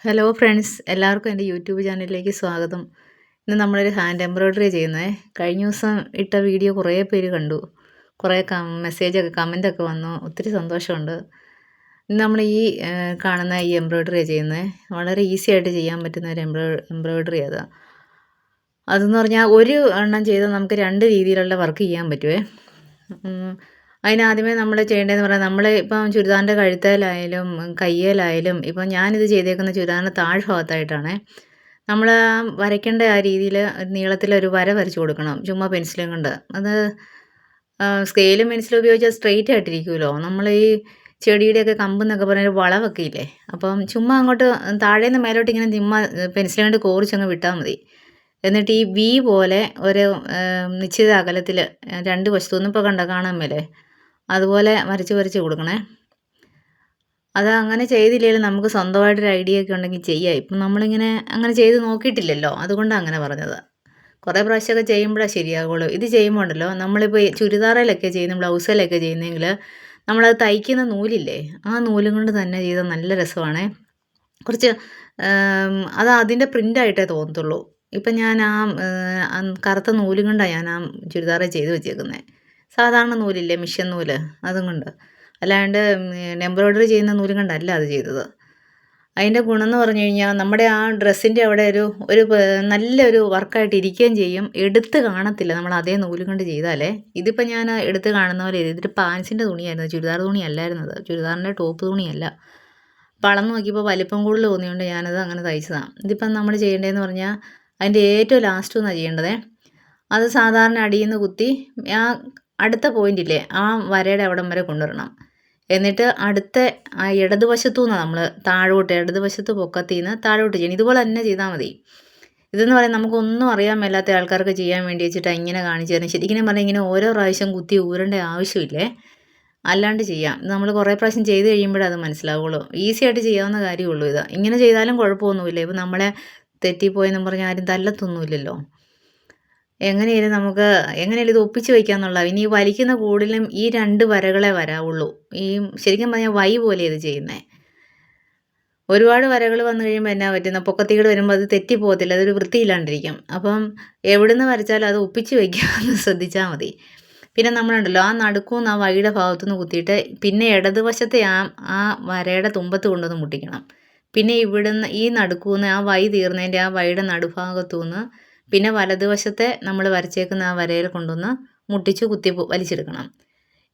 Hello friends, എല്ലാവർക്കും എൻ്റെ YouTube ചാനലിലേക്ക് സ്വാഗതം. ഇന്ന് നമ്മളൊരു ഹാൻഡ് എംബ്രോയ്ഡറി ചെയ്യുന്നത്. കഴിഞ്ഞ ദിവസം ഇട്ട വീഡിയോ കുറേ പേര് കണ്ടു. കുറേ മെസ്സേജൊക്കെ കമൻറ്റൊക്കെ വന്നു. ഒത്തിരി സന്തോഷമുണ്ട്. ഇന്ന് നമ്മൾ കാണുന്ന ഈ എംബ്രോയ്ഡറി ചെയ്യുന്നത് വളരെ ഈസി ആയിട്ട് ചെയ്യാൻ പറ്റുന്ന ഒരു എംബ്രോയ്ഡറി അതെന്ന് പറഞ്ഞാൽ ഒരു എണ്ണം ചെയ്താൽ നമുക്ക് രണ്ട് രീതിയിലുള്ള വർക്ക് ചെയ്യാൻ പറ്റുമേ. അതിനാദ്യമേ നമ്മൾ ചെയ്യേണ്ടതെന്ന് പറഞ്ഞാൽ നമ്മൾ ഇപ്പം ചുരിദാറിൻ്റെ കഴുത്തേലായാലും കയ്യേലായാലും ഇപ്പം ഞാനിത് ചെയ്തേക്കുന്ന ചുരിദാറിൻ്റെ താഴ്ഭാഗത്തായിട്ടാണ്. നമ്മൾ വരയ്ക്കേണ്ട ആ രീതിയിൽ നീളത്തിലൊരു വര വരച്ച് കൊടുക്കണം, ചുമ്മാ പെൻസിലും കൊണ്ട്. അത് സ്കെയിലും പെൻസിലും ഉപയോഗിച്ചാൽ സ്ട്രെയിറ്റ് ആയിട്ടിരിക്കുമല്ലോ. നമ്മൾ ഈ ചെടിയുടെയൊക്കെ കമ്പെന്നൊക്കെ പറഞ്ഞൊരു വളവൊക്കെ ഇല്ലേ, അപ്പം ചുമ്മാ അങ്ങോട്ട് താഴേന്ന് മേലോട്ട് ഇങ്ങനെ ചുമ്മാ പെൻസിലും കൊണ്ട് കോറിച്ചങ്ങ് വിട്ടാൽ മതി. എന്നിട്ട് ഈ വി പോലെ ഒരു നിശ്ചിത അകലത്തിൽ രണ്ട് വശത്തുനിന്ന് ഇപ്പോൾ കാണാൻ മേലേ അതുപോലെ വരച്ച് വരച്ച് കൊടുക്കണേ. അത് അങ്ങനെ ചെയ്തില്ലെങ്കിലും നമുക്ക് സ്വന്തമായിട്ടൊരു ഐഡിയ ഒക്കെ ഉണ്ടെങ്കിൽ ചെയ്യാം. ഇപ്പം നമ്മളിങ്ങനെ അങ്ങനെ ചെയ്ത് നോക്കിയിട്ടില്ലല്ലോ, അതുകൊണ്ടാണ് അങ്ങനെ പറഞ്ഞത്. കുറേ പ്രാവശ്യമൊക്കെ ചെയ്യുമ്പോഴാണ് ശരിയാകുള്ളൂ. ഇത് ചെയ്യുമ്പോൾ ഉണ്ടല്ലോ, നമ്മളിപ്പോൾ ചുരിദാറിലൊക്കെ ചെയ്യുന്ന ബ്ലൗസിലൊക്കെ ചെയ്യുന്നെങ്കിൽ നമ്മളത് തയ്ക്കുന്ന നൂലില്ലേ, ആ നൂലും കൊണ്ട് തന്നെ ചെയ്താൽ നല്ല രസമാണേ. കുറച്ച് അത് അതിൻ്റെ പ്രിൻ്റായിട്ടേ തോന്നത്തുള്ളൂ. ഇപ്പം ഞാൻ കറുത്ത നൂലും കൊണ്ടാണ് ഞാൻ ചുരിദാറ് ചെയ്ത് വെച്ചേക്കുന്നത്. സാധാരണ നൂലില്ലേ, മിഷൻ നൂല്, അതും കൊണ്ട്. അല്ലാണ്ട് എംബ്രോയ്ഡറി ചെയ്യുന്ന നൂലും കൊണ്ടല്ല അത് ചെയ്തത്. അതിൻ്റെ ഗുണം എന്ന് പറഞ്ഞു കഴിഞ്ഞാൽ നമ്മുടെ ആ ഡ്രസ്സിൻ്റെ അവിടെ ഒരു നല്ലൊരു വർക്കായിട്ട് ഇരിക്കുകയും ചെയ്യും, എടുത്ത് കാണത്തില്ല നമ്മൾ അതേ നൂലും കൊണ്ട് ചെയ്താലേ. ഇതിപ്പോൾ ഞാൻ എടുത്ത് കാണുന്ന പോലെ ഇതൊരു പാൻസിൻ്റെ തുണിയായിരുന്നു, ചുരിദാർ തുണി അല്ലായിരുന്നത്, ചുരിദാറിൻ്റെ ടോപ്പ് തുണിയല്ല. അപ്പോൾ അളന്ന് നോക്കിയപ്പോൾ വലിപ്പം കൂടുതൽ തോന്നിയുകൊണ്ട് ഞാനത് അങ്ങനെ തയ്ച്ചതാണ്. ഇതിപ്പം നമ്മൾ ചെയ്യേണ്ടതെന്ന് പറഞ്ഞാൽ അതിൻ്റെ ഏറ്റവും ലാസ്റ്റ് ഒന്നാണ് ചെയ്യേണ്ടത്. അത് സാധാരണ അടിയിൽ നിന്ന് കുത്തി ആ അടുത്ത പോയിൻ്റില്ലേ, ആ വരയുടെ അവിടം വരെ കൊണ്ടുവരണം. എന്നിട്ട് അടുത്ത ആ ഇടതുവശത്തു നിന്നാണ് നമ്മൾ താഴോട്ട്, ഇടതുവശത്ത് പൊക്കത്തിൽ നിന്ന് താഴോട്ട് ചെയ്യണം. ഇതുപോലെ തന്നെ ചെയ്താൽ മതി. ഇതെന്ന് പറയാൻ നമുക്കൊന്നും അറിയാൻ മേലാത്ത ആൾക്കാർക്ക് ചെയ്യാൻ വേണ്ടി വെച്ചിട്ട് ഇങ്ങനെ കാണിച്ചു തരാം. ശരിക്കും പറഞ്ഞാൽ ഇങ്ങനെ ഓരോ പ്രാവശ്യം കുത്തി ഊരേണ്ട ആവശ്യമില്ലേ, അല്ലാണ്ട് ചെയ്യാം. നമ്മൾ കുറേ പ്രാവശ്യം ചെയ്ത് കഴിയുമ്പോഴേ അത് മനസ്സിലാവുള്ളൂ. ഈസി ആയിട്ട് ചെയ്യാവുന്ന കാര്യമുള്ളൂ ഇത്. ഇങ്ങനെ ചെയ്താലും കുഴപ്പമൊന്നുമില്ല. ഇപ്പം നമ്മളെ തെറ്റിപ്പോയെന്നും പറഞ്ഞാൽ ആരും തല്ലത്തൊന്നുമില്ലല്ലോ. എങ്ങനെയായാലും ഇത് ഒപ്പിച്ച് വയ്ക്കാമെന്നുള്ള. ഇനി ഈ വലിക്കുന്ന കൂടുതലും ഈ രണ്ട് വരകളെ വരാവുള്ളൂ. ഈ ശരിക്കും പറഞ്ഞാൽ വൈ പോലെ ഇത് ചെയ്യുന്നത്. ഒരുപാട് വരകൾ വന്നു കഴിയുമ്പോൾ എന്നാ പറ്റുന്ന, പൊക്കത്തികൾ വരുമ്പോൾ അത് തെറ്റിപ്പോകത്തില്ല, അതൊരു വൃത്തിയില്ലാണ്ടിരിക്കും. അപ്പം എവിടുന്ന് വരച്ചാലും അത് ഒപ്പിച്ച് വയ്ക്കാമെന്ന് ശ്രദ്ധിച്ചാൽ മതി. പിന്നെ നമ്മളുണ്ടല്ലോ, ആ നടുക്കുന്ന് ആ വഴിയുടെ ഭാഗത്തുനിന്ന് കുത്തിയിട്ട് പിന്നെ ഇടതുവശത്തെ ആ വരയുടെ തുമ്പത്ത് കൊണ്ടുവന്ന് മുട്ടിക്കണം. പിന്നെ ഇവിടുന്ന് ഈ നടുക്കുന്ന് ആ വഴി തീർന്നതിൻ്റെ ആ വഴിയുടെ നടുഭാഗത്തുനിന്ന് പിന്നെ വലതുവശത്തെ നമ്മൾ വരച്ചേക്കുന്ന ആ വരയിൽ കൊണ്ടുവന്ന് മുട്ടിച്ച് കുത്തി വലിച്ചെടുക്കണം.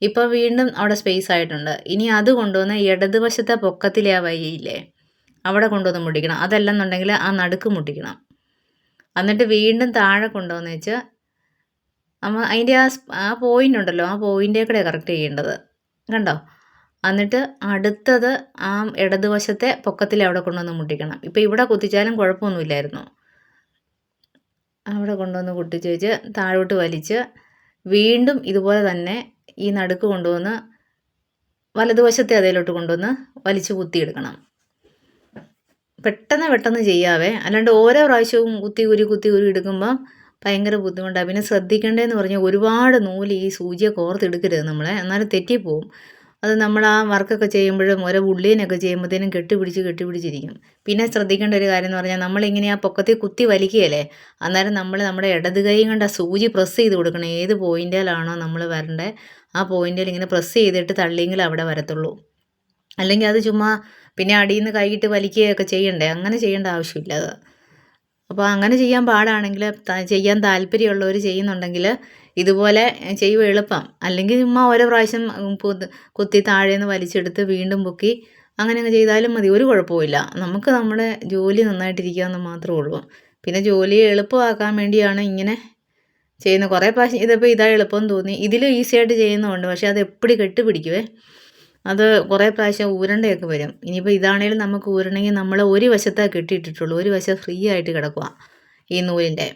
ഇപ്പോൾ വീണ്ടും അവിടെ സ്പേസ് ആയിട്ടുണ്ട്. ഇനി അത് കൊണ്ടുവന്ന് ഇടതുവശത്തെ പൊക്കത്തിലെ ആ വഴിയില്ലേ, അവിടെ കൊണ്ടുവന്ന് മുട്ടിക്കണം. അതല്ലെന്നുണ്ടെങ്കിൽ ആ നടുക്ക് മുട്ടിക്കണം. എന്നിട്ട് വീണ്ടും താഴെ കൊണ്ടുവന്ന് വെച്ച് അതിൻ്റെ ആ പോയിൻ്റ് ഉണ്ടല്ലോ, ആ പോയിൻ്റേ കൂടെ കറക്റ്റ് ചെയ്യേണ്ടത്, കണ്ടോ. എന്നിട്ട് അടുത്തത് ആ ഇടതുവശത്തെ പൊക്കത്തിൽ അവിടെ കൊണ്ടുവന്ന് മുട്ടിക്കണം. ഇപ്പോൾ ഇവിടെ കുത്തിച്ചാലും കുഴപ്പമൊന്നുമില്ലായിരുന്നു. അവിടെ കൊണ്ടുവന്ന് കുത്തിച്ച് വെച്ച് താഴോട്ട് വലിച്ച് വീണ്ടും ഇതുപോലെ തന്നെ ഈ നടുക്ക് കൊണ്ടുവന്ന് വലതുവശത്തെ അതിലോട്ട് കൊണ്ടുവന്ന് വലിച്ച് കുത്തിയെടുക്കണം. പെട്ടെന്ന് ചെയ്യാവേ, അല്ലാണ്ട് ഓരോ പ്രാവശ്യവും കുത്തി ഊരി എടുക്കുമ്പോൾ ഭയങ്കര ബുദ്ധിമുട്ടാണ്. പിന്നെ ശ്രദ്ധിക്കേണ്ടതെന്ന് പറഞ്ഞാൽ ഒരുപാട് നൂല് ഈ സൂചിയെ കോർത്തെടുക്കരുത് നമ്മളെ, എന്നാലും തെറ്റിപ്പോവും. അത് നമ്മൾ ആ വർക്കൊക്കെ ചെയ്യുമ്പോഴും ഓരോ ഉള്ളിനൊക്കെ ചെയ്യുമ്പോഴത്തേനും കെട്ടിപ്പിടിച്ചിരിക്കും. പിന്നെ ശ്രദ്ധിക്കേണ്ട ഒരു കാര്യം എന്ന് പറഞ്ഞാൽ നമ്മളിങ്ങനെ ആ പൊക്കത്തിൽ കുത്തി വലിക്കുകയല്ലേ, അന്നേരം നമ്മൾ നമ്മുടെ ഇടത് കൈ കൊണ്ട് ആ സൂചി പ്രസ് ചെയ്ത് കൊടുക്കണം. ഏത് പോയിൻ്റിലാണോ നമ്മൾ വരേണ്ടത് ആ പോയിൻ്റിൽ ഇങ്ങനെ പ്രസ് ചെയ്തിട്ട് തള്ളിയെങ്കിൽ അവിടെ വരത്തുള്ളൂ. അല്ലെങ്കിൽ അത് ചുമ്മാ പിന്നെ അടിയിൽ നിന്ന് കൈയിട്ട് വലിക്കുകയൊക്കെ ചെയ്യണ്ടേ, അങ്ങനെ ചെയ്യേണ്ട ആവശ്യമില്ല അത്. അപ്പോൾ അങ്ങനെ ചെയ്യാൻ പാടാണെങ്കിൽ, ചെയ്യാൻ താല്പര്യമുള്ളവർ ചെയ്യുന്നുണ്ടെങ്കിൽ ഇതുപോലെ ചെയ്യുക എളുപ്പം. അല്ലെങ്കിൽ ചുമ്മാ ഓരോ പ്രാവശ്യം കുത്തി താഴേന്ന് വലിച്ചെടുത്ത് വീണ്ടും പൊക്കി അങ്ങനെയൊക്കെ ചെയ്താലും മതി, ഒരു കുഴപ്പമില്ല. നമുക്ക് നമ്മുടെ ജോലി നന്നായിട്ടിരിക്കാമെന്ന് മാത്രമേ ഉള്ളൂ. പിന്നെ ജോലി എളുപ്പമാക്കാൻ വേണ്ടിയാണ് ഇങ്ങനെ ചെയ്യുന്നത്. കുറേ പ്രാവശ്യം ഇതിപ്പോൾ ഇതാ എളുപ്പം തോന്നി. ഇതിലും ഈസി ആയിട്ട് ചെയ്യുന്നതുണ്ട്, പക്ഷേ അത് എപ്പോഴും കെട്ടുപിടിക്കുവേ. അത് കുറേ പ്രാവശ്യം ഊരണ്ടയൊക്കെ വരും. ഇനിയിപ്പോൾ ഇതാണേലും നമുക്ക് ഊരണമെങ്കിൽ നമ്മൾ ഒരു വശത്തേ കെട്ടിയിട്ടിട്ടുള്ളൂ, ഒരു വശം ഫ്രീ ആയിട്ട് കിടക്കുക ഈ നൂലിൻ്റെ.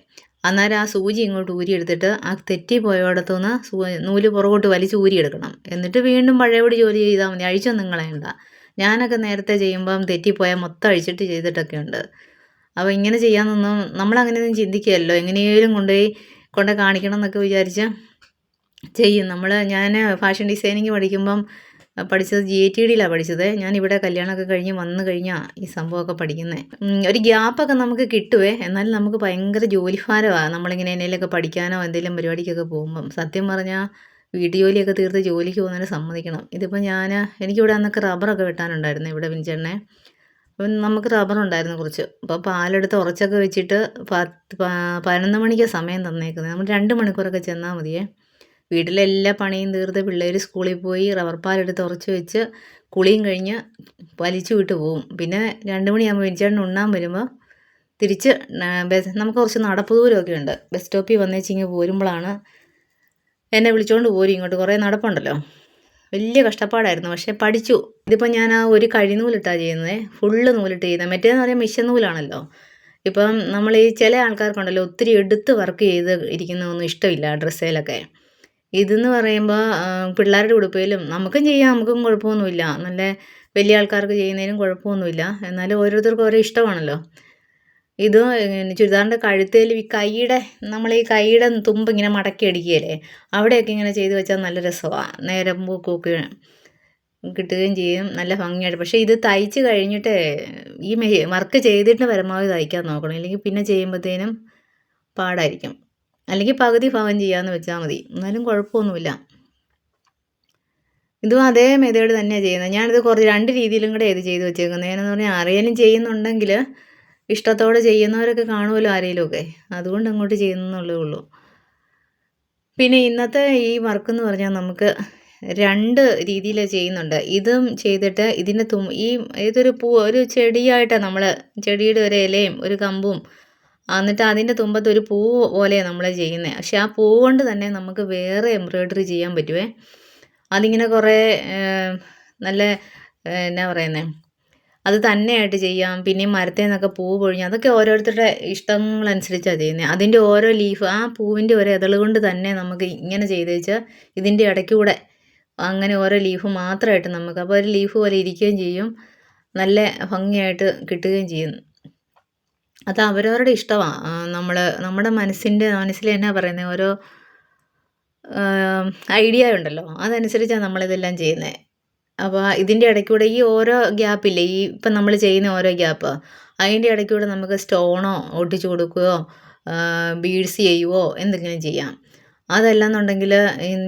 അന്നേരം ആ സൂചി ഇങ്ങോട്ട് ഊരിയെടുത്തിട്ട് ആ തെറ്റിപ്പോയിടത്തുനിന്ന് നൂല് പുറകോട്ട് വലിച്ച് ഊരിയെടുക്കണം. എന്നിട്ട് വീണ്ടും പഴയപടി ജോലി ചെയ്താൽ മതി, അഴിച്ചൊന്നും കളയണ്ട. ഞാനൊക്കെ നേരത്തെ ചെയ്യുമ്പം തെറ്റിപ്പോയാൽ മൊത്തം അഴിച്ചിട്ട് ചെയ്തിട്ടൊക്കെ ഉണ്ട്. അപ്പോൾ ഇങ്ങനെ ചെയ്യാമെന്നൊന്നും നമ്മളങ്ങനെയൊന്നും ചിന്തിക്കുകയല്ലോ, എങ്ങനെയും കൊണ്ട് കാണിക്കണം എന്നൊക്കെ വിചാരിച്ച് ചെയ്യും. ഞാൻ ഫാഷൻ ഡിസൈനിങ് പഠിക്കുമ്പം പഠിച്ചത് GATDയിലാണ് പഠിച്ചത്. ഞാനിവിടെ കല്യാണമൊക്കെ കഴിഞ്ഞ് വന്നു കഴിഞ്ഞാൽ ഈ സംഭവമൊക്കെ പഠിക്കുന്നത്. ഒരു ഗ്യാപ്പൊക്കെ നമുക്ക് കിട്ടുവേ. എന്നാലും നമുക്ക് ഭയങ്കര ജോലിഭാരമാണ്. നമ്മളിങ്ങനെ എന്നേലൊക്കെ പഠിക്കാനോ എന്തെങ്കിലും പരിപാടിക്കൊക്കെ പോകുമ്പം. സത്യം പറഞ്ഞാൽ വീട്ടു ജോലിയൊക്കെ തീർത്ത് ജോലിക്ക് പോകുന്നതിന് സമ്മതിക്കണം. ഇതിപ്പോൾ എനിക്കിവിടെ അന്നൊക്കെ റബ്ബറൊക്കെ വെട്ടാനുണ്ടായിരുന്നു ഇവിടെ ബിൻചേട്ടനെ. അപ്പം നമുക്ക് റബ്ബറുണ്ടായിരുന്നു കുറച്ച്. അപ്പോൾ പാലെടുത്ത് ഉറച്ചൊക്കെ വെച്ചിട്ട് 11 മണിക്കാണ് സമയം തന്നേക്കുന്നത്. നമ്മൾ 2 മണിക്കൂറൊക്കെ ചെന്നാൽ മതിയേ. വീട്ടിലെ എല്ലാ പണിയും തീർത്ത് പിള്ളേർ സ്കൂളിൽ പോയി റബ്ബർ പാലെടുത്ത് ഉറച്ച് വെച്ച് കുളിയും കഴിഞ്ഞ് വലിച്ചു വിട്ട് പോവും. പിന്നെ 2 മണിയാകുമ്പോൾ ബിൻചേട്ടൻ ഉണ്ണാൻ വരുമ്പോൾ തിരിച്ച് നമുക്ക് കുറച്ച് നടപ്പ് ദൂരമൊക്കെ ഉണ്ട്. ബസ് സ്റ്റോപ്പിൽ വന്നേച്ചിങ്ങ് പോരുമ്പോഴാണ് എന്നെ വിളിച്ചുകൊണ്ട് പോരും ഇങ്ങോട്ട്. കുറേ നടപ്പുണ്ടല്ലോ. വലിയ കഷ്ടപ്പാടായിരുന്നു. പക്ഷേ പഠിച്ചു. ഇതിപ്പോൾ ഞാൻ ആ ഒരു കഴിനൂലിട്ടാണ് ചെയ്യുന്നത്. ഫുള്ള് നൂലിട്ട് ചെയ്യുന്നത്. മറ്റേതെന്ന് പറയുമ്പോൾ മിഷൻ നൂലാണല്ലോ. ഇപ്പം നമ്മൾ ഈ ചില ആൾക്കാർക്കുണ്ടല്ലോ ഒത്തിരി എടുത്ത് വർക്ക് ചെയ്ത് ഇരിക്കുന്നതൊന്നും ഇഷ്ടമില്ല ഡ്രസ്സിലൊക്കെ. ഇതെന്ന് പറയുമ്പോൾ പിള്ളേരുടെ ഉടുപ്പിലും നമുക്കും ചെയ്യാം, നമുക്കും കുഴപ്പമൊന്നുമില്ല. നല്ല വലിയ ആൾക്കാർക്ക് ചെയ്യുന്നതിനും കുഴപ്പമൊന്നുമില്ല. എന്നാലും ഓരോരുത്തർക്കും ഓരോ ഇഷ്ടമാണല്ലോ. ഇത് ചുരിദാറിൻ്റെ കഴുത്തേൽ ഈ നമ്മൾ ഈ കൈയുടെ തുമ്പ് ഇങ്ങനെ മടക്കി അടിക്കുകയില്ലേ, അവിടെയൊക്കെ ഇങ്ങനെ ചെയ്ത് വെച്ചാൽ നല്ല രസമാണ്. നേരം പൂക്കൊക്കെ കിട്ടുകയും ചെയ്യും, നല്ല ഭംഗിയായിട്ട്. പക്ഷേ ഇത് തയ്ച്ച് കഴിഞ്ഞിട്ട് ഈ വർക്ക് ചെയ്തിട്ട് പരമാവധി തയ്ക്കാൻ നോക്കണം. ഇല്ലെങ്കിൽ പിന്നെ ചെയ്യുമ്പോഴത്തേനും പാടായിരിക്കും. അല്ലെങ്കിൽ പകുതി ഭാഗം ചെയ്യാമെന്ന് വെച്ചാൽ മതി, എന്നാലും കുഴപ്പമൊന്നുമില്ല. ഇതും അതേ മെത്തേഡ് തന്നെയാണ് ചെയ്യുന്നത്. ഞാനിത് 2 രീതിയിലും കൂടെ ഇത് ചെയ്ത് വെച്ചേക്കുന്നത്. ഏതെന്ന് പറഞ്ഞാൽ അറിയാനും ചെയ്യുന്നുണ്ടെങ്കിൽ ഇഷ്ടത്തോടെ ചെയ്യുന്നവരൊക്കെ കാണുമല്ലോ ആരെങ്കിലുമൊക്കെ, അതുകൊണ്ട് അങ്ങോട്ട് ചെയ്യുന്നേ ഉള്ളൂ. പിന്നെ ഇന്നത്തെ ഈ വർക്കെന്ന് പറഞ്ഞാൽ നമുക്ക് 2 രീതിയിൽ ചെയ്യുന്നുണ്ട്. ഇതും ചെയ്തിട്ട് ഇതിൻ്റെ ഈ ഏതൊരു ഒരു ചെടിയായിട്ടാണ് നമ്മൾ ചെടിയുടെ ഒരു ഇലയും ഒരു കമ്പും എന്നിട്ട് അതിൻ്റെ തുമ്പത്ത് ഒരു പൂവ് പോലെയാണ് നമ്മൾ ചെയ്യുന്നത്. പക്ഷെ ആ പൂവ് കൊണ്ട് തന്നെ നമുക്ക് വേറെ എംബ്രോയ്ഡറി ചെയ്യാൻ പറ്റുമേ. അതിങ്ങനെ കുറേ നല്ല എന്നാ പറയുന്നത്, അത് തന്നെയായിട്ട് ചെയ്യാം. പിന്നെയും മരത്തിൽ നിന്നൊക്കെ പൂവ് പൊഴിഞ്ഞ് അതൊക്കെ ഓരോരുത്തരുടെ ഇഷ്ടങ്ങളനുസരിച്ചാണ് ചെയ്യുന്നത്. അതിൻ്റെ ഓരോ ലീഫ് ആ പൂവിൻ്റെ ഒരു ഇതൾ കൊണ്ട് തന്നെ നമുക്ക് ഇങ്ങനെ ചെയ്ത് വെച്ചാൽ ഇതിൻ്റെ ഇടയ്ക്കൂടെ അങ്ങനെ ഓരോ ലീഫ് മാത്രമായിട്ട് നമുക്ക് അപ്പോൾ ഒരു ലീഫ് പോലെ ഇരിക്കുകയും ചെയ്യും, നല്ല ഭംഗിയായിട്ട് കിട്ടുകയും ചെയ്യും. അത് അവരവരുടെ ഇഷ്ടമാണ്. നമ്മുടെ മനസ്സിൽ എന്നാ പറയുന്നത്, ഓരോ ഐഡിയ ഉണ്ടല്ലോ, അതനുസരിച്ചാണ് നമ്മളിതെല്ലാം ചെയ്യുന്നത്. അപ്പോൾ ഇതിൻ്റെ ഇടയ്ക്കൂടെ ഈ ഓരോ ഗ്യാപ്പില്ലേ, ഇപ്പം നമ്മൾ ചെയ്യുന്ന ഓരോ ഗ്യാപ്പ്, അതിൻ്റെ ഇടയ്ക്കൂടെ നമുക്ക് സ്റ്റോണോ ഒട്ടിച്ചു കൊടുക്കുകയോ ബീഡ്സ് ചെയ്യുവോ എന്തെങ്കിലും ചെയ്യാം. അതല്ലാന്നുണ്ടെങ്കിൽ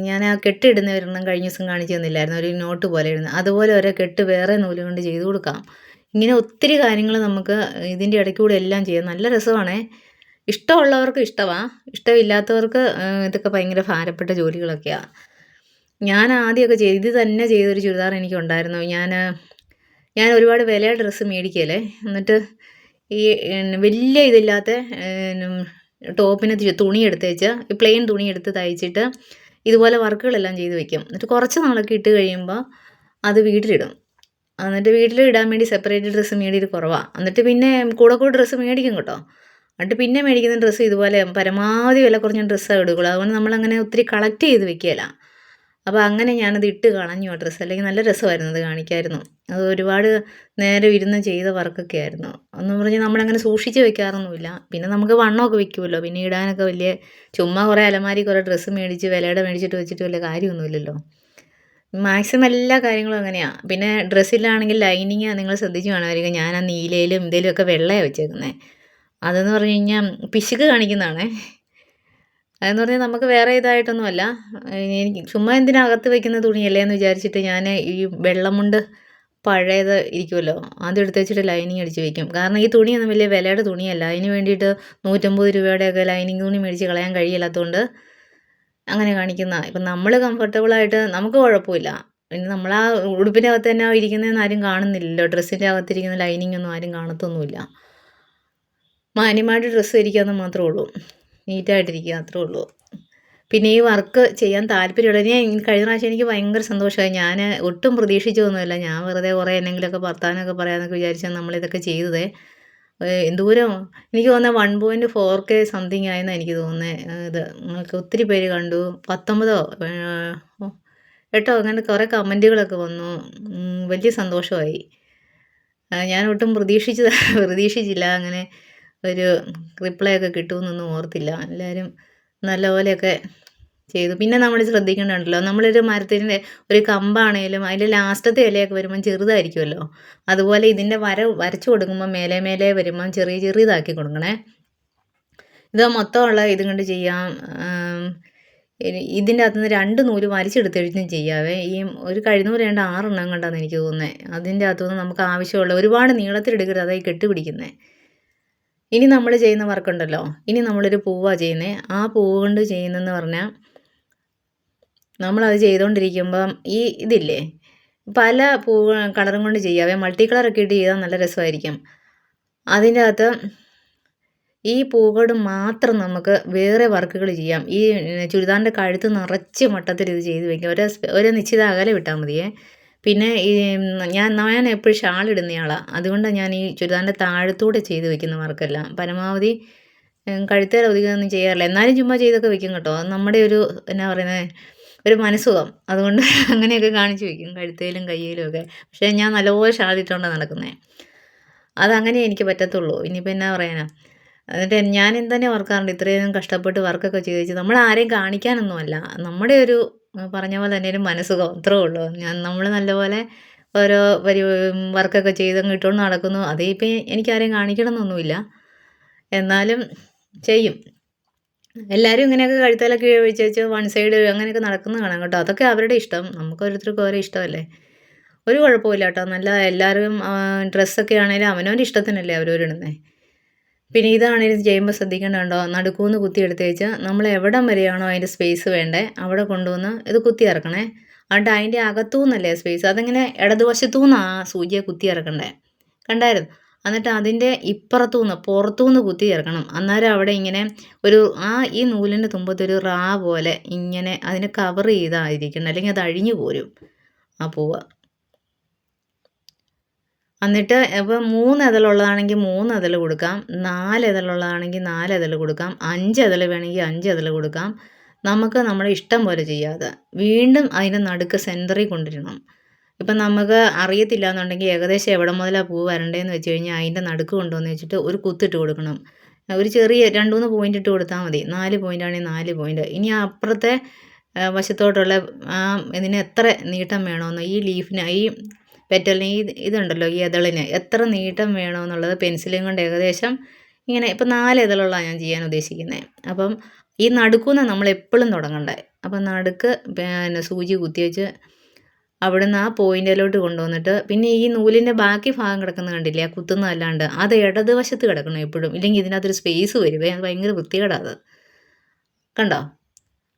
ഞാൻ ആ കെട്ടിടുന്ന ഒരെണ്ണം കഴിഞ്ഞ ദിവസം കാണിച്ചു തന്നില്ലായിരുന്നു, ഒരു നോട്ട് പോലെ ഇടുന്നത്, അതുപോലെ ഓരോ കെട്ട് വേറെ നൂല് കൊണ്ട് ചെയ്ത് കൊടുക്കാം. ഇങ്ങനെ ഒത്തിരി കാര്യങ്ങൾ നമുക്ക് ഇതിൻ്റെ ഇടയ്ക്കൂടെ എല്ലാം ചെയ്യാം. നല്ല രസമാണേ. ഇഷ്ടമുള്ളവർക്ക് ഇഷ്ടമാണ്, ഇഷ്ടമില്ലാത്തവർക്ക് ഇതൊക്കെ ഭയങ്കര ഭാരപ്പെട്ട ജോലികളൊക്കെയാണ്. ഞാൻ ആദ്യമൊക്കെ ഇത് തന്നെ ചെയ്തൊരു ചുരിദാർ എനിക്കുണ്ടായിരുന്നു. ഞാൻ ഒരുപാട് വിലയുടെ ഡ്രസ്സ് മേടിക്കുകയില്ലേ, എന്നിട്ട് ഈ വലിയ ഇതില്ലാത്ത ടോപ്പിന് തുണി എടുത്തേച്ച് ഈ പ്ലെയിൻ തുണി എടുത്ത് തയ്ച്ചിട്ട് ഇതുപോലെ വർക്കുകളെല്ലാം ചെയ്ത് വെക്കും. എന്നിട്ട് കുറച്ച് നാളൊക്കെ ഇട്ട് കഴിയുമ്പോൾ അത് വീട്ടിലിടും. എന്നിട്ട് വീട്ടിലിടാൻ വേണ്ടി സെപ്പറേറ്റ് ഡ്രസ്സ് മേടിയിട്ട് കുറവാണ്. എന്നിട്ട് പിന്നെ കൂടെ ഡ്രസ്സ് മേടിക്കും കേട്ടോ. എന്നിട്ട് പിന്നെ മേടിക്കുന്ന ഡ്രസ്സ് ഇതുപോലെ പരമാവധി വില കുറഞ്ഞ ഡ്രസ്സാണ് എടുക്കുള്ളൂ. അതുകൊണ്ട് നമ്മളങ്ങനെ ഒത്തിരി കളക്ട് ചെയ്ത് വെക്കുകയില്ല. അപ്പോൾ അങ്ങനെ ഞാനത് ഇട്ട് കളഞ്ഞു ആ ഡ്രസ്സ്. അല്ലെങ്കിൽ നല്ല രസമായിരുന്നു, അത് കാണിക്കായിരുന്നു. അത് ഒരുപാട് നേരം ഇരുന്ന് ചെയ്ത വർക്കൊക്കെ ആയിരുന്നു. എന്ന് പറഞ്ഞാൽ നമ്മളങ്ങനെ സൂക്ഷിച്ച് വെക്കാറൊന്നുമില്ല. പിന്നെ നമുക്ക് വണ്ണമൊക്കെ വെക്കുമല്ലോ, പിന്നെ ഇടാനൊക്കെ വലിയ ചുമ്മാ കുറേ അലമാരി കുറേ ഡ്രസ്സ് മേടിച്ച് വിലയുടെ മേടിച്ചിട്ട് വെച്ചിട്ട് വലിയ കാര്യമൊന്നുമില്ലല്ലോ. മാക്സിമം എല്ലാ കാര്യങ്ങളും അങ്ങനെയാണ്. പിന്നെ ഡ്രസ്സിലാണെങ്കിൽ ലൈനിങ് നിങ്ങൾ ശ്രദ്ധിച്ച് കാണുമായിരിക്കും, ഞാൻ ആ നീലയിലും ഇതിലുമൊക്കെ വെള്ളയാണ് വെച്ചേക്കുന്നത്. അതെന്ന് പറഞ്ഞു കഴിഞ്ഞാൽ പിശുക്ക് കാണിക്കുന്നതാണേ. അതെന്ന് പറഞ്ഞാൽ നമുക്ക് വേറെ ഇതായിട്ടൊന്നുമല്ല, എനിക്ക് ചുമ്മാ എന്തിനകത്ത് വെക്കുന്ന തുണിയല്ലേ എന്ന് വിചാരിച്ചിട്ട് ഞാൻ ഈ വെള്ളമുണ്ട് പഴയത് ഇരിക്കുമല്ലോ, അതെടുത്ത് വെച്ചിട്ട് ലൈനിങ് അടിച്ച് വെക്കും. കാരണം ഈ തുണിയൊന്നും വലിയ വിലയുടെ തുണിയല്ല. അതിന് വേണ്ടിയിട്ട് 150 രൂപയുടെയൊക്കെ ലൈനിങ് തുണി മേടിച്ച് കളയാൻ കഴിയില്ലാത്തതുകൊണ്ട് അങ്ങനെ കാണിക്കുന്നതാണ്. ഇപ്പം നമ്മൾ കംഫർട്ടബിളായിട്ട് നമുക്ക് കുഴപ്പമില്ല. പിന്നെ നമ്മൾ ആ ഉടുപ്പിൻ്റെ അകത്ത് തന്നെ ഇരിക്കുന്നതെന്ന് ആരും കാണുന്നില്ലല്ലോ. ഡ്രസ്സിൻ്റെ അകത്തിരിക്കുന്ന ലൈനിങ് ഒന്നും ആരും കാണത്തൊന്നുമില്ല. മാന്യമായിട്ട് ഡ്രസ്സ് ധരിക്കാമെന്ന് മാത്രമേ ഉള്ളൂ, നീറ്റായിട്ടിരിക്കുക അത്രേ ഉള്ളൂ. പിന്നെ ഈ വർക്ക് ചെയ്യാൻ താല്പര്യമുള്ള കഴിഞ്ഞ പ്രാവശ്യം എനിക്ക് ഭയങ്കര സന്തോഷമായി. ഞാൻ ഒട്ടും പ്രതീക്ഷിച്ചതൊന്നുമില്ല. ഞാൻ വെറുതെ കുറേ എന്തെങ്കിലുമൊക്കെ വർത്താനമൊക്കെ പറയാമെന്നൊക്കെ വിചാരിച്ചാൽ നമ്മളിതൊക്കെ ചെയ്തതേ. എന്തോരം എനിക്ക് തോന്നുന്നത് 1.4K സംതിങ് ആയെന്നാണ് എനിക്ക് തോന്നുന്നത്. ഇത് നിങ്ങൾക്ക് ഒത്തിരി പേര് കണ്ടു, 19 8 അങ്ങനെ കുറേ കമൻറ്റുകളൊക്കെ വന്നു. വലിയ സന്തോഷമായി. ഞാൻ ഒട്ടും പ്രതീക്ഷിച്ചില്ല അങ്ങനെ ഒരു റിപ്ലൈ ഒക്കെ കിട്ടുമെന്നൊന്നും ഓർത്തില്ല. എല്ലാവരും നല്ലപോലെയൊക്കെ ചെയ്തു. പിന്നെ നമ്മൾ ശ്രദ്ധിക്കേണ്ടതുണ്ടല്ലോ, നമ്മളൊരു മരത്തിൻ്റെ ഒരു കമ്പാണേലും അതിൻ്റെ ലാസ്റ്റത്തെ ഇലയൊക്കെ വരുമ്പം ചെറുതായിരിക്കുമല്ലോ. അതുപോലെ ഇതിൻ്റെ വരച്ചു കൊടുക്കുമ്പം മേലെ മേലെ വരുമ്പം ചെറിയ ചെറിയതാക്കി കൊടുക്കണേ. ഇത് മൊത്തമുള്ള ഇതും കൊണ്ട് ചെയ്യാം. ഇതിൻ്റെ അകത്തുനിന്ന് 2 നൂല് വലിച്ചെടുത്തിട്ടും ചെയ്യാവേ. ഈ ഒരു കഴുന്നൂല് ഏതാണ്ട് 6 എണ്ണം കണ്ടാന്ന് എനിക്ക് തോന്നുന്നത്. അതിൻ്റെ അകത്തുനിന്ന് നമുക്ക് ആവശ്യമുള്ള ഒരുപാട് നീളത്തിലെടുക്കരുത്, അതായി കെട്ടുപിടിക്കുന്നത്. ഇനി നമ്മൾ ചെയ്യുന്ന വർക്കുണ്ടല്ലോ, ഇനി നമ്മളൊരു പൂവാണ് ചെയ്യുന്നത്. ആ പൂവ് കൊണ്ട് ചെയ്യുന്നതെന്ന് പറഞ്ഞാൽ നമ്മളത് ചെയ്തുകൊണ്ടിരിക്കുമ്പം ഈ ഇതില്ലേ, പല പൂവ് കളറും കൊണ്ട് ചെയ്യാവേ. മൾട്ടി കളറൊക്കെ ഇട്ട് ചെയ്താൽ നല്ല രസമായിരിക്കും. അതിൻ്റെ അകത്ത് ഈ പൂക്കൊണ്ട് മാത്രം നമുക്ക് വേറെ വർക്കുകൾ ചെയ്യാം. ഈ ചുരിദാറിൻ്റെ കഴുത്ത് നിറച്ച് മട്ടത്തിൽ ഇത് ചെയ്ത് വയ്ക്കാം. ഒരു നിശ്ചിത അകലം വിട്ടാൽ മതിയേ. പിന്നെ ഈ ഞാൻ എപ്പോഴും ഷാൾ ഇടുന്നയാളാണ്. അതുകൊണ്ടാണ് ഞാൻ ഈ ചുരിദാറിൻ്റെ താഴത്തൂടെ ചെയ്ത് വെക്കുന്ന വർക്കെല്ലാം. പരമാവധി കഴുത്തേൽ ഒതുങ്ങുകയൊന്നും ചെയ്യാറില്ല. എന്നാലും ചുമ്മാ ചെയ്തൊക്കെ വെക്കും കേട്ടോ. അത് നമ്മുടെ ഒരു എന്നാ പറയുന്നത്, ഒരു മനസ്സുഖം. അതുകൊണ്ട് അങ്ങനെയൊക്കെ കാണിച്ച് വെക്കും കഴുത്തേലും കയ്യിലും ഒക്കെ. പക്ഷേ ഞാൻ നല്ലപോലെ ഷാൾ ഇട്ടുകൊണ്ടാണ് നടക്കുന്നത്. അതങ്ങനെ എനിക്ക് പറ്റത്തുള്ളൂ. ഇനിയിപ്പോൾ എന്നാ പറയാനാ. എന്നിട്ട് ഞാൻ തന്നെ ഓർക്കാറുണ്ട്, ഇത്രയും കഷ്ടപ്പെട്ട് വർക്കൊക്കെ ചെയ്ത് വെച്ച് നമ്മൾ ആരെയും കാണിക്കാനൊന്നുമല്ല. നമ്മുടെ ഒരു പറഞ്ഞ പോലെ തന്നെ ഒരു മനസ്സുഖം, അത്രേ ഉള്ളൂ. നമ്മൾ നല്ലപോലെ ഓരോ വർക്കൊക്കെ ചെയ്തങ്ങ് ഇട്ടുകൊണ്ട് നടക്കുന്നു. അതിപ്പോൾ എനിക്കാരെയും കാണിക്കണമെന്നൊന്നുമില്ല, എന്നാലും ചെയ്യും. എല്ലാവരും ഇങ്ങനെയൊക്കെ കഴുത്തേലൊക്കെ വെച്ച് വൺ സൈഡ് അങ്ങനെയൊക്കെ നടക്കുന്നത് കാണാം കേട്ടോ. അതൊക്കെ അവരുടെ ഇഷ്ടം. നമുക്ക് ഓരോരുത്തർക്കും ഓരോ ഇഷ്ടമല്ലേ. ഒരു കുഴപ്പമില്ല കേട്ടോ. നല്ല എല്ലാവരും ഡ്രസ്സൊക്കെ ആണെങ്കിലും അവനവൻ്റെ ഇഷ്ടത്തിനല്ലേ അവരവരിടുന്നത്. പിന്നെ ഇതാണെങ്കിലും ചെയ്യുമ്പോൾ ശ്രദ്ധിക്കേണ്ടതുണ്ടോ, നടുക്കൂന്ന് കുത്തി എടുത്തേച്ച് നമ്മൾ എവിടം വരെയാണോ അതിൻ്റെ സ്പേസ് വേണ്ടേ അവിടെ കൊണ്ടുവന്ന് ഇത് കുത്തി ഇറക്കണേ. എന്നിട്ട് അതിൻ്റെ അകത്തുനിന്നല്ലേ സ്പേസ്, അതിങ്ങനെ ഇടതുവശത്തുനിന്ന് ആ സൂചിയെ കുത്തി ഇറക്കണ്ടേ, കണ്ടായിരുന്നു. എന്നിട്ട് അതിൻ്റെ ഇപ്പുറത്തുനിന്ന് പുറത്തുനിന്ന് കുത്തി ഇറക്കണം. അന്നേരം അവിടെ ഇങ്ങനെ ഒരു ഈ നൂലിൻ്റെ തുമ്പത്തൊരു റാ പോലെ ഇങ്ങനെ അതിനെ കവർ ചെയ്തായിരിക്കണം, അല്ലെങ്കിൽ അത് അഴിഞ്ഞു പോരും ആ പൂവ്. എന്നിട്ട് ഇപ്പോൾ 3 ഇതളുള്ളതാണെങ്കിൽ 3 ഇതൾ കൊടുക്കാം, 4 ഇതളുള്ളതാണെങ്കിൽ 4 ഇതൾ കൊടുക്കാം, 5 ഇതൾ വേണമെങ്കിൽ 5 ഇതൾ കൊടുക്കാം. നമുക്ക് നമ്മുടെ ഇഷ്ടം പോലെ ചെയ്യാതെ വീണ്ടും അതിൻ്റെ നടുക്ക് സെൻറ്ററിൽ കൊണ്ടിരണം. ഇപ്പം നമുക്ക് അറിയത്തില്ല എന്നുണ്ടെങ്കിൽ ഏകദേശം എവിടെ മുതലാണ് പൂ വരണ്ടേന്ന് വെച്ച് കഴിഞ്ഞാൽ അതിൻ്റെ നടുക്ക് കൊണ്ടുവന്ന് വെച്ചിട്ട് ഒരു കുത്തിട്ട് കൊടുക്കണം. ഒരു ചെറിയ 2-3 പോയിൻ്റ് ഇട്ട് കൊടുത്താൽ മതി. 4 പോയിൻ്റ് ആണെങ്കിൽ 4 പോയിൻ്റ്. ഇനി അപ്പുറത്തെ വശത്തോട്ടുള്ള ഇതിന് എത്ര നീട്ടം വേണമെന്ന്, ഈ ലീഫിന് ഈ പെറ്റലിന് ഇതുണ്ടല്ലോ, ഈ ഇതളിന് എത്ര നീട്ടം വേണമെന്നുള്ളത് പെൻസിലും കൊണ്ട് ഏകദേശം ഇങ്ങനെ, ഇപ്പം 4 ഇതളുള്ളതാണ് ഞാൻ ചെയ്യാൻ ഉദ്ദേശിക്കുന്നത്. അപ്പം ഈ നടുക്കുന്ന് നമ്മൾ എപ്പോഴും തുടങ്ങണ്ടേ. അപ്പം നടുക്ക് പിന്നെ സൂചി കുത്തിവെച്ച് അവിടുന്ന് ആ പോയിന്റിലോട്ട് കൊണ്ടുവന്നിട്ട്, പിന്നെ ഈ നൂലിൻ്റെ ബാക്കി ഭാഗം കിടക്കുന്നത് കണ്ടില്ലേ, ആ കുത്തുന്നതല്ലാണ്ട് അത് ഇടതുവശത്ത് കിടക്കണം എപ്പോഴും. ഇല്ലെങ്കിൽ ഇതിനകത്തൊരു സ്പേസ് വരുവേ, അത് ഭയങ്കര വൃത്തികേടാണ് അത്. കണ്ടോ?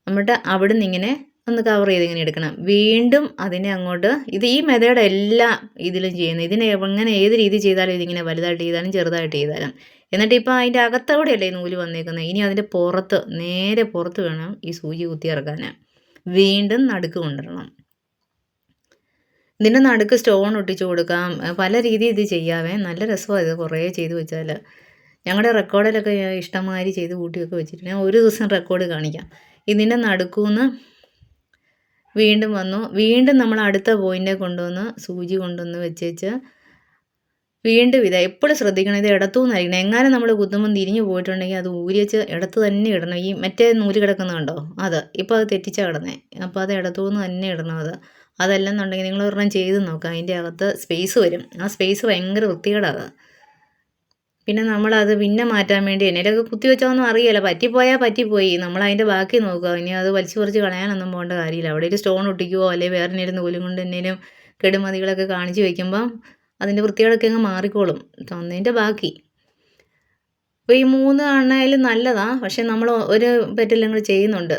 എന്നിട്ട് അവിടുന്ന് ഇങ്ങനെ ഒന്ന് കവർ ചെയ്ത് ഇങ്ങനെ എടുക്കണം. വീണ്ടും അതിനെ അങ്ങോട്ട് ഈ മെത്തേഡ് എല്ലാ ഇതിലും ചെയ്യുന്നത്. ഇതിനെ എങ്ങനെ ഏത് രീതി ചെയ്താലും ഇതിങ്ങനെ വലുതായിട്ട് ചെയ്താലും ചെറുതായിട്ട് ചെയ്താലും. എന്നിട്ട് ഇപ്പോൾ അതിൻ്റെ അകത്തോടെയല്ലേ ഈ നൂല് വന്നേക്കുന്നത്. ഇനി അതിൻ്റെ പുറത്ത്, നേരെ പുറത്ത് വേണം ഈ സൂചി കുത്തി ഇറക്കാൻ. വീണ്ടും നടുക്ക് കൊണ്ടുവരണം. ഇതിൻ്റെ നടുക്ക് സ്റ്റോൺ ഒട്ടിച്ചു കൊടുക്കാം. പല രീതിയിൽ ഇത് ചെയ്യാവേ. നല്ല രസമാണ് ഇത് കുറേ ചെയ്ത് വെച്ചാൽ. ഞങ്ങളുടെ റെക്കോർഡിലൊക്കെ ഇഷ്ടംമാതിരി ചെയ്ത് കൂട്ടിയൊക്കെ വെച്ചിട്ട് ഞാൻ ഒരു ദിവസം റെക്കോർഡ് കാണിക്കാം. ഇതിൻ്റെ നടുക്കുന്ന് വീണ്ടും വന്നു. വീണ്ടും നമ്മൾ അടുത്ത പോയിൻ്റെ കൊണ്ടുവന്ന് സൂചി കൊണ്ടുവന്ന് വെച്ചേച്ച് വീണ്ടും എപ്പോഴും ശ്രദ്ധിക്കണം, ഇത് ഇടത്തുനിന്നായിരിക്കണം. എങ്ങാനും നമ്മൾ കുത്തുമ്പം തിരിഞ്ഞു പോയിട്ടുണ്ടെങ്കിൽ അത് ഊരിച്ച് ഇടത്ത് തന്നെ ഇടണം. ഈ മറ്റേ നൂല് കിടക്കുന്നത് കണ്ടോ, അത് ഇപ്പോൾ അത് തെറ്റിച്ചാൽ കിടന്നേ. അപ്പോൾ അത് ഇടത്തുനിന്ന് തന്നെ ഇടണം. അതല്ലെന്നുണ്ടെങ്കിൽ നിങ്ങൾ ഒരെണ്ണം ചെയ്ത് നോക്കാം, അതിൻ്റെ അകത്ത് സ്പേസ് വരും. ആ സ്പേസ് ഭയങ്കര വൃത്തികേടാണ്. പിന്നെ നമ്മളത് പിന്നെ മാറ്റാൻ വേണ്ടി എന്നേലൊക്കെ കുത്തി വെച്ചാൽ അറിയില്ല, പറ്റിപ്പോയാൽ പറ്റിപ്പോയി. നമ്മളതിൻ്റെ ബാക്കി നോക്കുക. ഇനി അത് വലിച്ചു പറിച്ച് കളയാനൊന്നും പോകേണ്ട കാര്യമില്ല. അവിടെ ഒരു സ്റ്റോൺ ഒട്ടിക്കുവോ അല്ലെങ്കിൽ വേറെ എന്തെങ്കിലും നൂലും കൊണ്ട് എന്തെങ്കിലും കെടുമതികളൊക്കെ കാണിച്ച് വയ്ക്കുമ്പം അതിൻ്റെ വൃത്തികളൊക്കെ അങ്ങ് മാറിക്കോളും. തന്നതിൻ്റെ ബാക്കി. അപ്പോൾ ഈ 3 ആണേലും നല്ലതാണ്. പക്ഷേ നമ്മൾ ഒരു പെറ്റെല്ലാം കൂടി ചെയ്യുന്നുണ്ട്.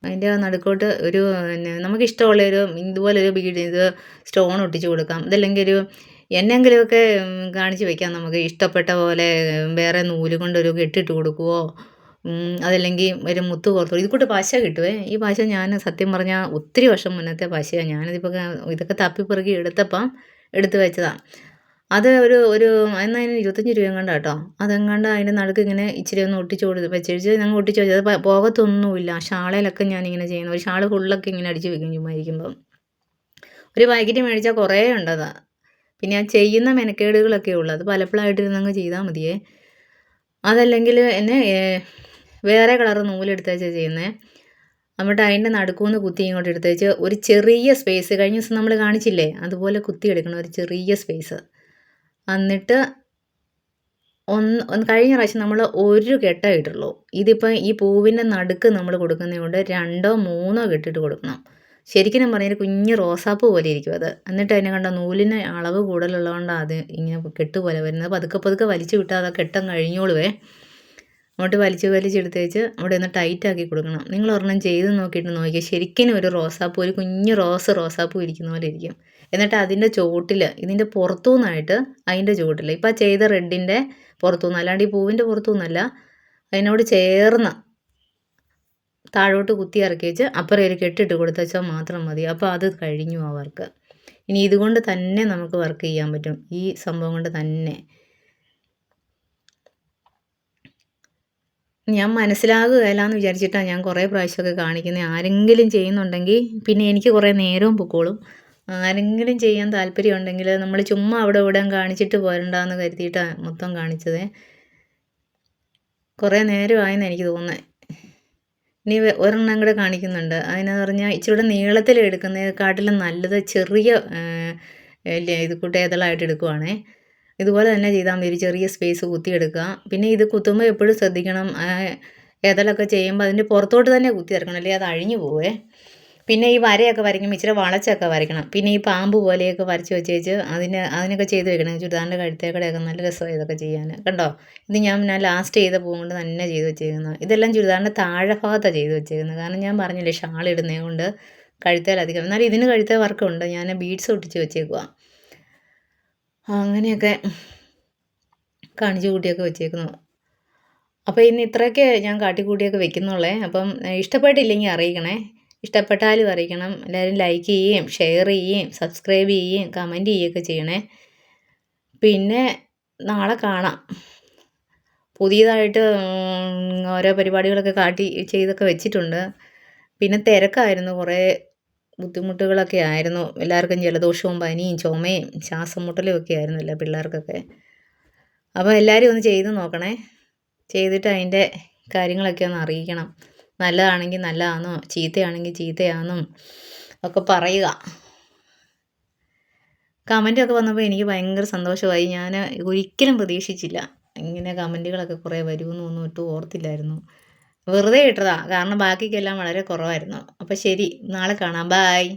അതിൻ്റെ നടുക്കോട്ട് ഒരു പിന്നെ നമുക്കിഷ്ടമുള്ളൊരു ഇതുപോലൊരു ഇത് സ്റ്റോൺ ഒട്ടിച്ച് കൊടുക്കാം. ഇതല്ലെങ്കിൽ എന്നെങ്കിലുമൊക്കെ കാണിച്ച് വയ്ക്കാം. നമുക്ക് ഇഷ്ടപ്പെട്ട പോലെ വേറെ നൂല് കൊണ്ടൊരു കെട്ടിട്ട് കൊടുക്കുവോ, അതല്ലെങ്കിൽ ഒരു മുത്ത് കോർത്ത്. ഇത് കൂട്ട് പശ കിട്ടുവേ. ഈ പശ ഞാൻ സത്യം പറഞ്ഞാൽ ഒത്തിരി വർഷം മുന്നത്തെ പശയാണ്. ഞാനിതിപ്പോൾ ഇതൊക്കെ തപ്പിപ്പെറുക്കി എടുത്ത് വെച്ചതാണ്. അത് ഒരു അതിന് 25 രൂപ എങ്ങാണ്ടാ കേട്ടോ. അതെങ്ങാണ്ട് അതിൻ്റെ നടുക്ക് ഇങ്ങനെ ഇച്ചിരി ഒന്ന് ഒട്ടിച്ച് വെച്ചേച്ച് ഞങ്ങൾ ഒട്ടിച്ച് വെച്ചത്. അത് പോകത്തൊന്നുമില്ല. ഷാളയിലൊക്കെ ഞാനിങ്ങനെ ചെയ്യുന്നു. ഒരു ഷാൾ ഫുള്ളൊക്കെ ഇങ്ങനെ അടിച്ച് വെക്കും ചുമ്മാ ഇരിക്കുമ്പം. ഒരു പാക്കറ്റ് മേടിച്ചാൽ കുറേ ഉണ്ടതാ. പിന്നെ ആ ചെയ്യുന്ന മെനക്കേടുകളൊക്കെ ഉള്ളൂ. അത് പലപ്പോഴായിട്ടിരുന്നങ്ങ് ചെയ്താൽ മതിയേ. അതല്ലെങ്കിൽ വേറെ കളറ് നൂലെടുത്തേച്ചാ ചെയ്യുന്നത്. എന്നിട്ട് അതിൻ്റെ നടുക്കൂന്ന് കുത്തി ഇങ്ങോട്ട് എടുത്തേച്ച് ഒരു ചെറിയ സ്പേസ് കഴിഞ്ഞ ദിവസം നമ്മൾ കാണിച്ചില്ലേ അതുപോലെ കുത്തിയെടുക്കണം, ഒരു ചെറിയ സ്പേസ്. എന്നിട്ട് കഴിഞ്ഞ പ്രാവശ്യം നമ്മൾ ഒരു കെട്ടേ ഇട്ടുള്ളൂ. ഇതിപ്പോൾ ഈ പൂവിൻ്റെ നടുക്ക് നമ്മൾ കൊടുക്കുന്നത് കൊണ്ട് 2ഓ 3ഓ കെട്ടിട്ട് കൊടുക്കണം. ശരിക്കും ഞാൻ പറഞ്ഞാൽ കുഞ്ഞ് റോസാപ്പൂ പോലെ ഇരിക്കും അത്. എന്നിട്ട് അതിനെ കണ്ട നൂലിന് അളവ് കൂടുതലുള്ളതുകൊണ്ടാണ് അത് ഇങ്ങനെ കെട്ട് പോലെ വരുന്നത്. പതുക്കെ പതുക്കെ വലിച്ചു വിട്ടാൽ അത് കെട്ടം കഴിഞ്ഞോളുവേ. അങ്ങോട്ട് വലിച്ചെടുത്തേച്ച് അവിടെ ഒന്ന് ടൈറ്റാക്കി കൊടുക്കണം. നിങ്ങൾ ഒരെണ്ണം ചെയ്ത് നോക്കിയിട്ട് നോക്കിയാൽ ശരിക്കും ഒരു റോസാപ്പൂ, ഒരു കുഞ്ഞ് റോസാപ്പൂ ഇരിക്കുന്ന പോലെ ഇരിക്കും. എന്നിട്ട് അതിൻ്റെ ചോട്ടിൽ, ഇതിൻ്റെ പുറത്തുനിന്നായിട്ട് അതിൻ്റെ ചോട്ടിൽ, ഇപ്പം ചെയ്ത റെഡിൻ്റെ പുറത്തുനിന്ന്, അല്ലാണ്ട് ഈ പൂവിൻ്റെ പുറത്തുനിന്നല്ല, അതിനോട് ചേർന്ന് താഴോട്ട് കുത്തി ഇറക്കി വെച്ച് അപ്പുറം ഒരു കെട്ടിട്ട് കൊടുത്തുവെച്ചാൽ മാത്രം മതി. അപ്പോൾ അത് കഴിഞ്ഞു ആ വർക്ക്. ഇനി ഇതുകൊണ്ട് തന്നെ നമുക്ക് വർക്ക് ചെയ്യാൻ പറ്റും, ഈ സംഭവം കൊണ്ട് തന്നെ. ഞാൻ മനസ്സിലാകുകയില്ല എന്ന് വിചാരിച്ചിട്ടാണ് ഞാൻ കുറേ പ്രാവശ്യമൊക്കെ കാണിക്കുന്നത്. ആരെങ്കിലും ചെയ്യുന്നുണ്ടെങ്കിൽ പിന്നെ എനിക്ക് കുറേ നേരവും പൊക്കോളും. ആരെങ്കിലും ചെയ്യാൻ താല്പര്യം ഉണ്ടെങ്കിൽ നമ്മൾ ചുമ്മാ അവിടെ ഇവിടെ കാണിച്ചിട്ട് പോരണ്ടെന്ന് കരുതിയിട്ടാണ് മൊത്തം കാണിച്ചത്. കുറേ നേരമായെന്ന് എനിക്ക് തോന്നുന്നത്. ഇനി ഒരെണ്ണം കൂടെ കാണിക്കുന്നുണ്ട്. അതിനെന്ന് പറഞ്ഞാൽ ഇച്ചിരി നീളത്തിൽ എടുക്കുന്നതിനെക്കാട്ടിലും നല്ലത് ചെറിയ ഇത് കൂട്ടേതളായിട്ട് എടുക്കുവാണേ. ഇതുപോലെ തന്നെ ചെയ്താൽ മതി. ഒരു ചെറിയ സ്പേസ് കുത്തിയെടുക്കുക. പിന്നെ ഇത് കുത്തുമ്പോൾ എപ്പോഴും ശ്രദ്ധിക്കണം, ഏതളൊക്കെ ചെയ്യുമ്പോൾ അതിൻ്റെ പുറത്തോട്ട് തന്നെ കുത്തി ഇറക്കണം, അല്ലെങ്കിൽ അത് അഴിഞ്ഞു പോവേ. പിന്നെ ഈ വരയൊക്കെ വരയ്ക്കുമ്പോൾ ഇച്ചിരി വളച്ചൊക്കെ വരയ്ക്കണം. പിന്നെ ഈ പാമ്പ് പോലെയൊക്കെ വരച്ച് വെച്ചേച്ച് അതിനൊക്കെ ചെയ്ത് വെക്കണം. ചുരിദാറിൻ്റെ കഴുത്തേക്കടെയൊക്കെ നല്ല രസമാണ് ഇതൊക്കെ ചെയ്യാൻ. കണ്ടോ, ഇത് ഞാൻ ലാസ്റ്റ് ചെയ്ത പൂ കൊണ്ട് തന്നെ ചെയ്ത് വെച്ചേക്കുന്നത്. ഇതെല്ലാം ചുരിദാറിൻ്റെ താഴെ ഭാഗത്താണ് ചെയ്ത് വെച്ചേക്കുന്നത്. കാരണം ഞാൻ പറഞ്ഞില്ലേ ഷാൾ ഇടുന്നത് കൊണ്ട് കഴുത്തേലധികം. എന്നാലും ഇതിന് കഴുത്തേ വർക്കുണ്ട്. ഞാൻ ബീഡ്സ് ഒട്ടിച്ച് വെച്ചേക്കുക. അങ്ങനെയൊക്കെ കാണിച്ചു കൂട്ടിയൊക്കെ വെച്ചേക്കുന്നു. അപ്പോൾ ഇന്ന് ഇത്രയൊക്കെ ഞാൻ കാട്ടിക്കൂട്ടിയൊക്കെ വെക്കുന്നുള്ളേ. അപ്പം ഇഷ്ടപ്പെട്ടില്ലെങ്കിൽ അറിയിക്കണേ. ഇഷ്ടപ്പെട്ടാലും അറിയിക്കണം. എല്ലാവരും ലൈക്ക് ചെയ്യുകയും ഷെയർ ചെയ്യുകയും സബ്സ്ക്രൈബ് ചെയ്യുകയും കമൻറ്റ് ചെയ്യുകയൊക്കെ ചെയ്യണേ. പിന്നെ നാളെ കാണാം. പുതിയതായിട്ട് ഓരോ പരിപാടികളൊക്കെ ചെയ്തൊക്കെ വെച്ചിട്ടുണ്ട്. പിന്നെ തിരക്കായിരുന്നു, കുറേ ബുദ്ധിമുട്ടുകളൊക്കെ ആയിരുന്നു. എല്ലാവർക്കും ജലദോഷവും പനിയും ചുമയും ശ്വാസം മുട്ടലും ഒക്കെ ആയിരുന്നു എല്ലാ പിള്ളേർക്കൊക്കെ. അപ്പോൾ എല്ലാവരും ഒന്ന് ചെയ്ത് നോക്കണേ. ചെയ്തിട്ട് അതിൻ്റെ കാര്യങ്ങളൊക്കെ ഒന്ന് അറിയിക്കണം. നല്ലതാണെങ്കിൽ നല്ലതാണെന്നോ ചീത്തയാണെങ്കിൽ ചീത്തയാണെന്നും ഒക്കെ പറയുക. കമൻറ്റൊക്കെ വന്നപ്പോൾ എനിക്ക് ഭയങ്കര സന്തോഷമായി. ഞാൻ ഒരിക്കലും പ്രതീക്ഷിച്ചില്ല ഇങ്ങനെ കമൻറ്റുകളൊക്കെ കുറേ വരുമെന്നൊന്നും ഒട്ടും ഓർത്തില്ലായിരുന്നു. വെറുതെ ഇട്ടതാണ്, കാരണം ബാക്കിക്കെല്ലാം വളരെ കുറവായിരുന്നു. അപ്പോൾ ശരി, നാളെ കാണാം. ബായ്.